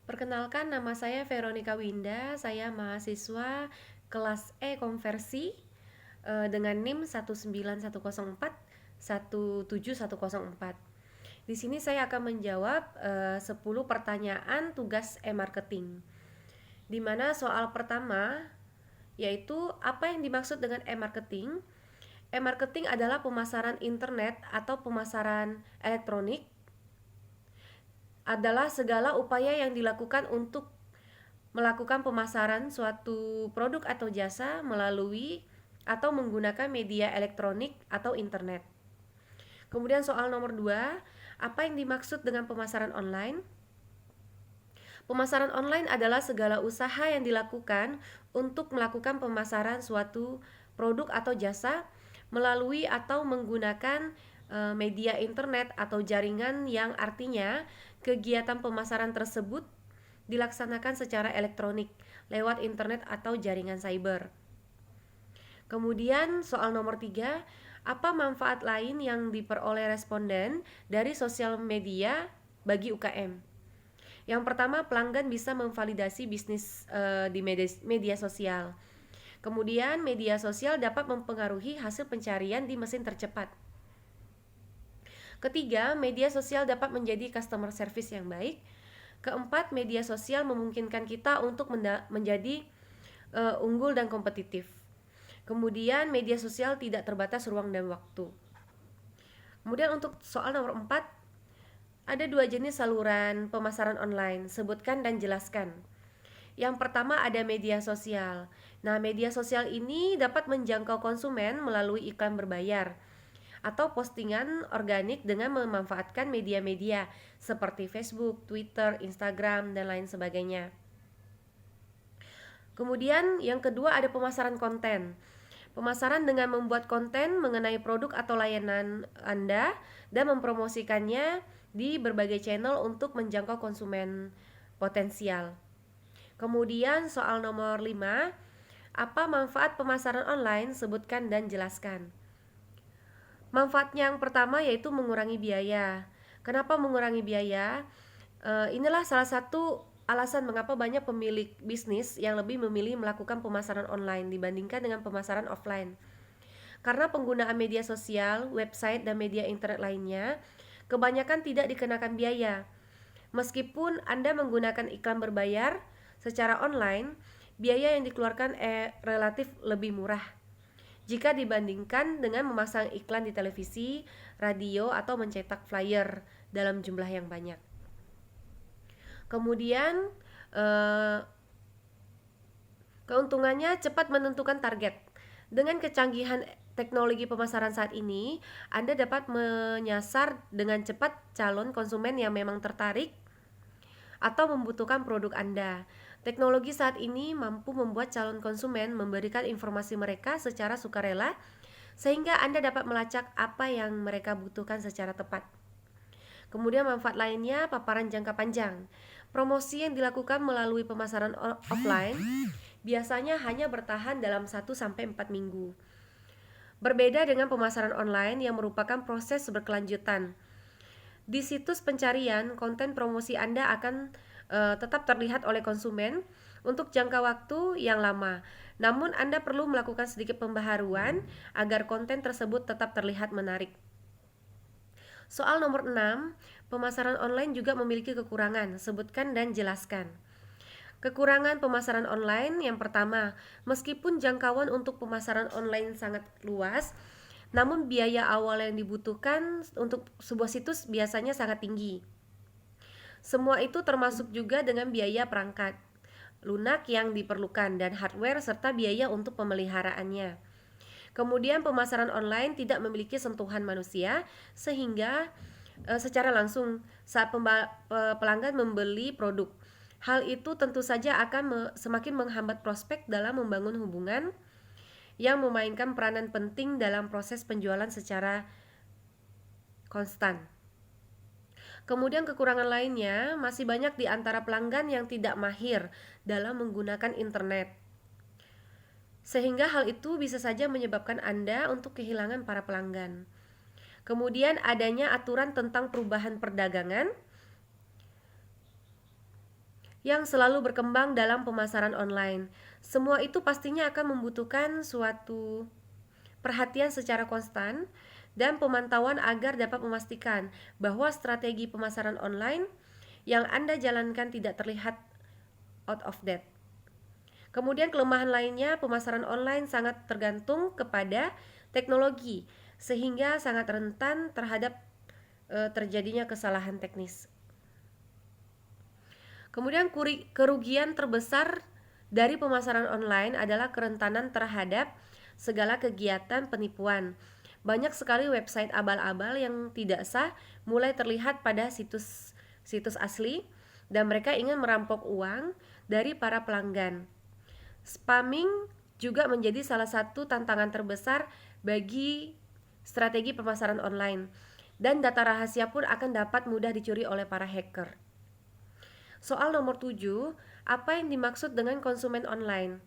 Perkenalkan, nama saya Veronica Winda, saya mahasiswa kelas E konversi dengan NIM 19104 17104. Di sini saya akan menjawab 10 pertanyaan tugas e-marketing. Di mana soal pertama yaitu apa yang dimaksud dengan e-marketing? E-marketing adalah pemasaran internet atau pemasaran elektronik, adalah segala upaya yang dilakukan untuk melakukan pemasaran suatu produk atau jasa melalui atau menggunakan media elektronik atau internet. Kemudian soal nomor 2, apa yang dimaksud dengan pemasaran online? Pemasaran online adalah segala usaha yang dilakukan untuk melakukan pemasaran suatu produk atau jasa melalui atau menggunakan media internet atau jaringan, yang artinya kegiatan pemasaran tersebut dilaksanakan secara elektronik lewat internet atau jaringan cyber. Kemudian soal nomor 3, apa manfaat lain yang diperoleh responden dari sosial media bagi UKM? Yang pertama, pelanggan bisa memvalidasi bisnis di media sosial. Kemudian media sosial dapat mempengaruhi hasil pencarian di mesin tercepat. Ketiga, media sosial dapat menjadi customer service yang baik. Keempat, media sosial memungkinkan kita untuk menjadi unggul dan kompetitif. Kemudian media sosial tidak terbatas ruang dan waktu. Kemudian untuk soal nomor 4, ada 2 jenis saluran pemasaran online, sebutkan dan jelaskan. Yang pertama ada media sosial. Nah, media sosial ini dapat menjangkau konsumen melalui iklan berbayar atau postingan organik dengan memanfaatkan media-media seperti Facebook, Twitter, Instagram, dan lain sebagainya. Kemudian yang kedua ada pemasaran konten. Pemasaran dengan membuat konten mengenai produk atau layanan Anda dan mempromosikannya di berbagai channel untuk menjangkau konsumen potensial. Kemudian soal nomor 5, apa manfaat pemasaran online? Sebutkan dan jelaskan. Manfaatnya yang pertama yaitu mengurangi biaya. Kenapa mengurangi biaya? Inilah salah satu alasan mengapa banyak pemilik bisnis yang lebih memilih melakukan pemasaran online dibandingkan dengan pemasaran offline. Karena penggunaan media sosial, website, dan media internet lainnya kebanyakan tidak dikenakan biaya. Meskipun Anda menggunakan iklan berbayar secara online, biaya yang dikeluarkan relatif lebih murah jika dibandingkan dengan memasang iklan di televisi, radio, atau mencetak flyer dalam jumlah yang banyak. Kemudian keuntungannya cepat menentukan target. Dengan kecanggihan teknologi pemasaran saat ini, Anda dapat menyasar dengan cepat calon konsumen yang memang tertarik atau membutuhkan produk Anda. Teknologi saat ini mampu membuat calon konsumen memberikan informasi mereka secara sukarela, sehingga Anda dapat melacak apa yang mereka butuhkan secara tepat. Kemudian manfaat lainnya, paparan jangka panjang. Promosi yang dilakukan melalui pemasaran offline biasanya hanya bertahan dalam 1-4 minggu. Berbeda dengan pemasaran online yang merupakan proses berkelanjutan. Di situs pencarian, konten promosi Anda akan tetap terlihat oleh konsumen untuk jangka waktu yang lama. Namun Anda perlu melakukan sedikit pembaharuan agar konten tersebut tetap terlihat menarik. Soal nomor 6, pemasaran online juga memiliki kekurangan, sebutkan dan jelaskan. Kekurangan pemasaran online yang pertama, meskipun jangkauan untuk pemasaran online sangat luas, namun biaya awal yang dibutuhkan untuk sebuah situs biasanya sangat tinggi. Semua itu termasuk juga dengan biaya perangkat lunak yang diperlukan dan hardware serta biaya untuk pemeliharaannya. Kemudian pemasaran online tidak memiliki sentuhan manusia sehingga secara langsung saat pelanggan membeli produk, hal itu tentu saja akan semakin menghambat prospek dalam membangun hubungan yang memainkan peranan penting dalam proses penjualan secara konstan. Kemudian kekurangan lainnya, masih banyak di antara pelanggan yang tidak mahir dalam menggunakan internet, sehingga hal itu bisa saja menyebabkan Anda untuk kehilangan para pelanggan. Kemudian adanya aturan tentang perubahan perdagangan yang selalu berkembang dalam pemasaran online. Semua itu pastinya akan membutuhkan suatu perhatian secara konstan dan pemantauan agar dapat memastikan bahwa strategi pemasaran online yang Anda jalankan tidak terlihat out of date. Kemudian kelemahan lainnya, pemasaran online sangat tergantung kepada teknologi sehingga sangat rentan terhadap terjadinya kesalahan teknis. Kemudian kerugian terbesar dari pemasaran online adalah kerentanan terhadap segala kegiatan penipuan. Banyak sekali website abal-abal yang tidak sah mulai terlihat pada situs asli dan mereka ingin merampok uang dari para pelanggan. Spamming juga menjadi salah satu tantangan terbesar bagi strategi pemasaran online dan data rahasia pun akan dapat mudah dicuri oleh para hacker. Soal nomor 7, apa yang dimaksud dengan konsumen online?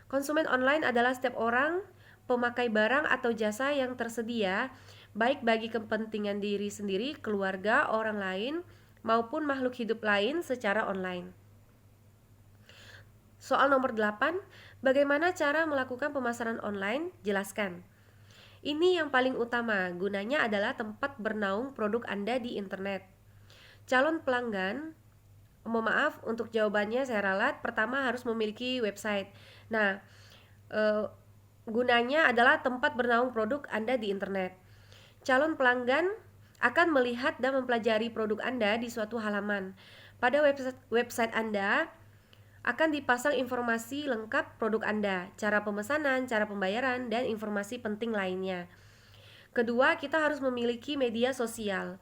Konsumen online adalah setiap orang pemakai barang atau jasa yang tersedia baik bagi kepentingan diri sendiri, keluarga, orang lain, maupun makhluk hidup lain secara online. Soal nomor 8, bagaimana cara melakukan pemasaran online? Jelaskan. Ini yang paling utama, gunanya adalah tempat bernaung produk Anda di internet. Calon pelanggan, mohon maaf untuk jawabannya saya ralat, pertama harus memiliki website. Nah, gunanya adalah tempat bernaung produk Anda di internet. Calon pelanggan akan melihat dan mempelajari produk Anda di suatu halaman. Pada website Anda akan dipasang informasi lengkap produk Anda, cara pemesanan, cara pembayaran, dan informasi penting lainnya. Kedua, kita harus memiliki media sosial.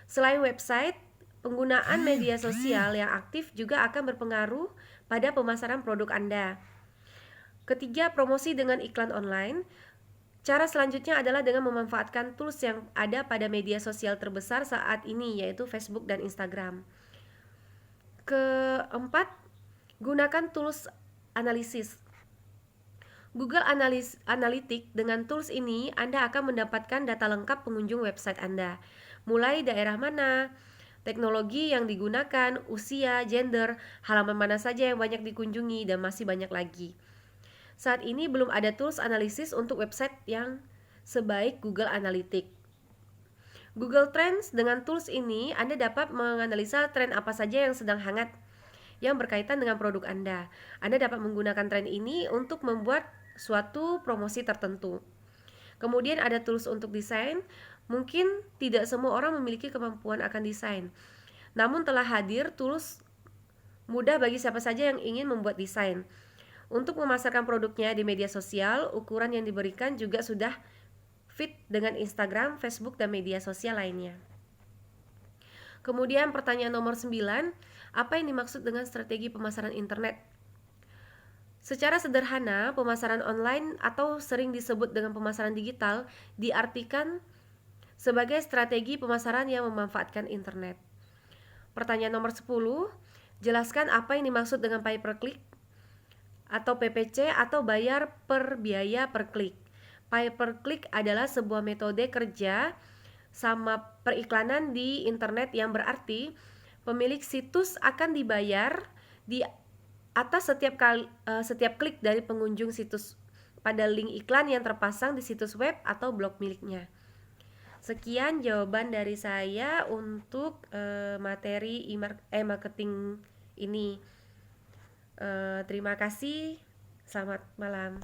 Selain website, penggunaan media sosial yang aktif juga akan berpengaruh pada pemasaran produk Anda. Ketiga, promosi dengan iklan online. Cara selanjutnya adalah dengan memanfaatkan tools yang ada pada media sosial terbesar saat ini, yaitu Facebook dan Instagram. Keempat, gunakan tools analisis. Google Analytics, dengan tools ini Anda akan mendapatkan data lengkap pengunjung website Anda, mulai daerah mana, teknologi yang digunakan, usia, gender, halaman mana saja yang banyak dikunjungi, dan masih banyak lagi. Saat ini belum ada tools analisis untuk website yang sebaik Google Analytics. Google Trends, dengan tools ini Anda dapat menganalisa tren apa saja yang sedang hangat yang berkaitan dengan produk Anda. Anda dapat menggunakan tren ini untuk membuat suatu promosi tertentu. Kemudian ada tools untuk desain. Mungkin tidak semua orang memiliki kemampuan akan desain, namun telah hadir tools mudah bagi siapa saja yang ingin membuat desain. Untuk memasarkan produknya di media sosial, ukuran yang diberikan juga sudah fit dengan Instagram, Facebook, dan media sosial lainnya. Kemudian pertanyaan nomor 9, apa yang dimaksud dengan strategi pemasaran internet? Secara sederhana, pemasaran online atau sering disebut dengan pemasaran digital diartikan sebagai strategi pemasaran yang memanfaatkan internet. Pertanyaan nomor 10, jelaskan apa yang dimaksud dengan pay per click atau PPC atau bayar per biaya per klik. Pay per click adalah sebuah metode kerja sama periklanan di internet yang berarti pemilik situs akan dibayar di atas setiap klik dari pengunjung situs pada link iklan yang terpasang di situs web atau blog miliknya. Sekian jawaban dari saya untuk materi marketing ini. Terima kasih. Selamat malam.